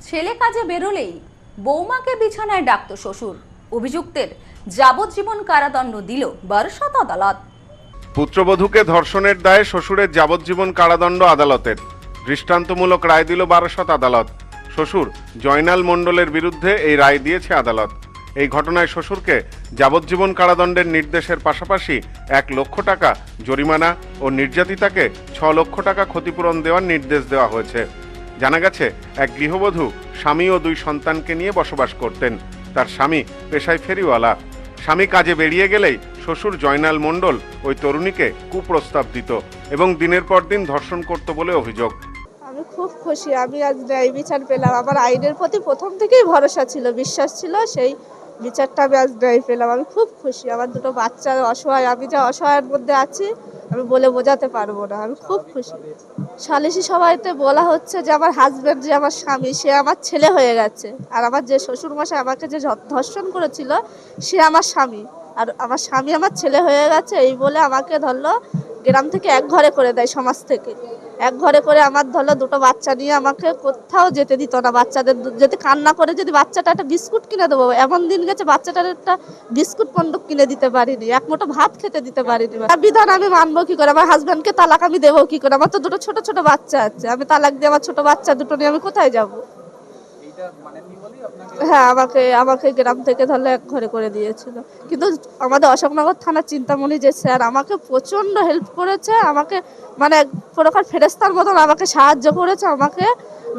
ছেলে কাজে বেরোলেই বৌমাকে বিছানায় ডাকত শ্বশুর। অভিযুক্তের যাবজ্জীবন কারাদণ্ড দিল বারাসত আদালত। পুত্রবধূকে ধর্ষণের দায়ে শ্বশুরের যাবজ্জীবন কারাদণ্ড আদালতের। দৃষ্টান্তমূলক রায় দিল বারাসত আদালত। শ্বশুর জয়নাল মণ্ডলের বিরুদ্ধে এই রায় দিয়েছে আদালত। এই ঘটনায় শ্বশুরকে যাবজ্জীবন কারাদণ্ডের নির্দেশের পাশাপাশি 1 লক্ষ টাকা জরিমানা ও নির্যাতিতাকে 6 লক্ষ টাকা ক্ষতিপূরণ দেওয়ার নির্দেশ দেওয়া হয়েছে। জানা গেছে, এক গৃহবধূ স্বামী ও 2 সন্তানকে নিয়ে বসবাস করতেন। তার স্বামী পেশায় ফেরিওয়ালা। স্বামী কাজে বেরিয়ে গেলেই শ্বশুর জয়নাল মণ্ডল ওই তরুণীকে কুপ্রস্তাব দিত এবং দিনের পর দিন ধর্ষণ করত বলে অভিযোগ। আমি খুব খুশি, আমি আজ ন্যায় বিচার পেলাম। আমার আইনের প্রতি প্রথম থেকেই ভরসা ছিল, বিশ্বাস ছিল, সেই বিচারটা আমি আজ ন্যায় পেলাম। আমি খুব খুশি। আমার 2টো বাচ্চা অসহায়, আমি যা অসহায়ের মধ্যে আছি আমি বলে বোঝাতে পারবো না। আমি খুব খুশি। সালিশি সভাতে বলা হচ্ছে যে আমার হাজব্যান্ড, যে আমার স্বামী, সে আমার ছেলে হয়ে গেছে, আর আমার যে শ্বশুরমশাই আমাকে যে ধর্ষণ করেছিল সে আমার স্বামী, আর আমার স্বামী আমার ছেলে হয়ে গেছে। এই বলে আমাকে ধরলো গ্রাম থেকে এক ঘরে করে দেয়, সমাজ থেকে এক ঘরে করে আমার ধরলো 2টো বাচ্চা নিয়ে আমাকে কোথাও যেতে দিত না। বাচ্চাদের যদি কান্না করে যদি বাচ্চাটা একটা বিস্কুট কিনে দেবো, এমন দিন গেছে বাচ্চাটার একটা বিস্কুট পন্ডক কিনে দিতে পারিনি, এক মুঠো ভাত খেতে দিতে পারিনি। বিধান আমি মানবো কি করে? আমার হাজব্যান্ডকে তালাক আমি দেবো কি করে? আমার তো 2টো ছোট ছোট বাচ্চা আছে, আমি তালাক দিয়ে আমার ছোট বাচ্চা 2টো নিয়ে আমি কোথায় যাবো? হ্যাঁ, আমাকে গ্রাম থেকে ধরলে এক ঘরে করে দিয়েছিল। কিন্তু আমাদের অশোকনগর থানার চিন্তামণি যে স্যার আমাকে প্রচন্ড হেল্প করেছে, আমাকে মানে এক প্রকার ফেরেস্তার মতন আমাকে সাহায্য করেছে। আমাকে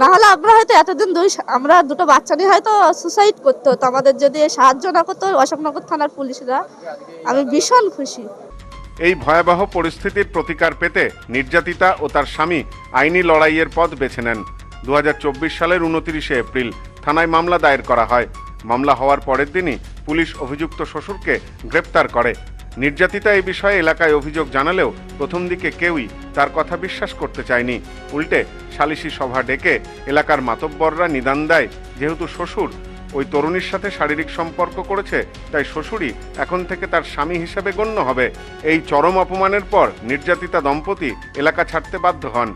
না হলে আমরা হয়তো এতদিন আমরা 2টো বাচ্চা নিয়ে হয়তো সুসাইড করতে হতো, আমাদের যদি সাহায্য না করতো অশোকনগর থানার পুলিশরা। আমি ভীষণ খুশি। এই ভয়াবহ পরিস্থিতির প্রতিকার পেতে নির্যাতিতা ও তার স্বামী আইনি লড়াইয়ের পথ বেছে নেন। 2024 সালের 29 এপ্রিল থানায় মামলা দায়ের করা হয়। মামলা হওয়ার পরের দিনই পুলিশ অভিযুক্ত শ্বশুরকে গ্রেপ্তার করে। নির্যাতিতা এই বিষয়ে এলাকায় অভিযোগ জানালেও প্রথম দিকে কেউই তার কথা বিশ্বাস করতে চায়নি। উল্টে সালিশি সভা ডেকে এলাকার মাতব্বররা নিদান দেয়, যেহেতু শ্বশুর ওই তরুণীর সাথে শারীরিক সম্পর্ক করেছে, তাই শ্বশুরই এখন থেকে তার স্বামী হিসেবে গণ্য হবে। এই চরম অপমানের পর নির্যাতিতা দম্পতি এলাকা ছাড়তে বাধ্য হন।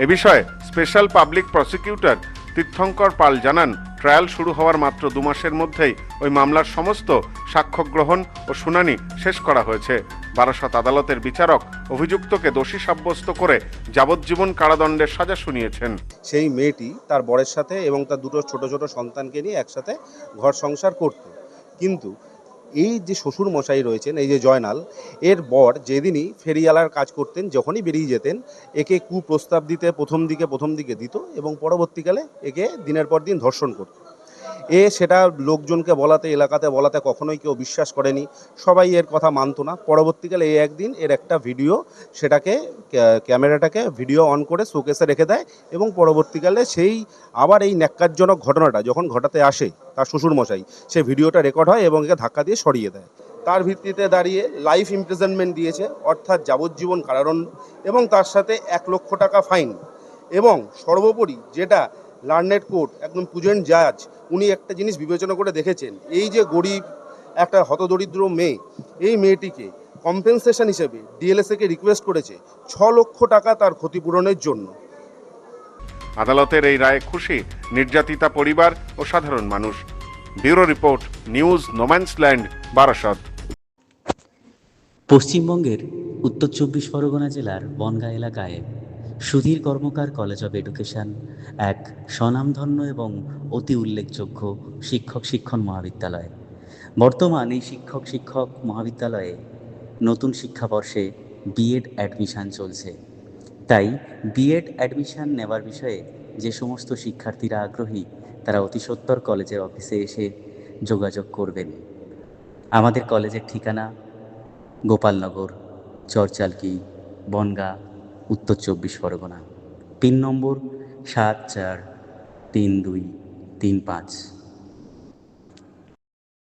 এ বিষয়ে স্পেশাল পাবলিক প্রসিকিউটর তীর্থঙ্কর পাল জানান, ট্রায়াল শুরু হওয়ার মাত্র 2 মাসের মধ্যেই ওই মামলার সমস্ত সাক্ষ্য গ্রহণ ও শুনানি শেষ করা হয়েছে। বারাসত আদালতের বিচারক অভিযুক্তকে দোষী সাব্যস্ত করে যাবজ্জীবন কারাদণ্ডের সাজা শুনিয়েছেন। সেই মেয়েটি তার বরের সাথে এবং তার 2টো ছোট ছোট সন্তানকে নিয়ে একসাথে ঘর সংসার করত। কিন্তু এই যে শ্বশুর মশাই রয়েছেন, এই যে জয়নাল, এর বর যেদিনই ফেরিওয়ালার কাজ করতেন, যখনই বেরিয়ে যেতেন একে কুপ্রস্তাব দিতে প্রথম দিকে দিত এবং পরবর্তীকালে একে দিনের পর দিন ধর্ষণ করত। সেটা লোকজনকে বলাতে, এলাকাতে বলাতে কখনোই কেউ বিশ্বাস করেনি, সবাই এর কথা মানতো না। পরবর্তীকালে একদিন এর একটা ভিডিও, সেটাকে ক্যামেরাটাকে ভিডিও অন করে শোকেসে রেখে দেয় এবং পরবর্তীকালে সেই আবার এই ন্যাক্কারজনক ঘটনাটা যখন ঘটাতে আসে তার শ্বশুরমশাই, সে ভিডিওটা রেকর্ড হয় এবং একে ধাক্কা দিয়ে সরিয়ে দেয়। তার ভিত্তিতে দাঁড়িয়ে লাইফ ইমপ্রিজনমেন্ট দিয়েছে, অর্থাৎ যাবজ্জীবন কারাদণ্ড, এবং তার সাথে 1 লক্ষ টাকা ফাইন। এবং সর্বোপরি যেটা লার্নেড কোর্ট, একদম পুজেন্ট জাজ, উনি একটা জিনিস বিবেচনা করে দেখেছেন, এই যে গরিব একটা হতদরিদ্র মেয়ে, এই মেয়েটিকে কম্পেনসেশন হিসেবে ডিএলএসএ কে রিকোয়েস্ট করেছে 6 লক্ষ টাকা তার ক্ষতিপূরণের জন্য। আদালতের এই রায়ে খুশি নির্যাতিতা পরিবার ও সাধারণ মানুষ। Bureau report, news no man's land, Barasat. পশ্চিমবঙ্গের উত্তর 24 পরগনা জেলার বনগাঁ এলাকায় সুধীর কর্মকার কলেজ অব এডুকেশন এক স্বনামধন্য এবং অতি উল্লেখযোগ্য শিক্ষণ মহাবিদ্যালয়। বর্তমান এই শিক্ষক মহাবিদ্যালয়ে নতুন শিক্ষাবর্ষে বিএড অ্যাডমিশান চলছে। তাই বিএড অ্যাডমিশান নেওয়ার বিষয়ে যে সমস্ত শিক্ষার্থীরা আগ্রহী, তারা অতি সত্বর কলেজের অফিসে এসে যোগাযোগ করবেন। আমাদের কলেজের ঠিকানা গোপালনগর, চরচালকি, বনগাঁ, উত্তর 24 পরগনা। পিন নম্বর 743235।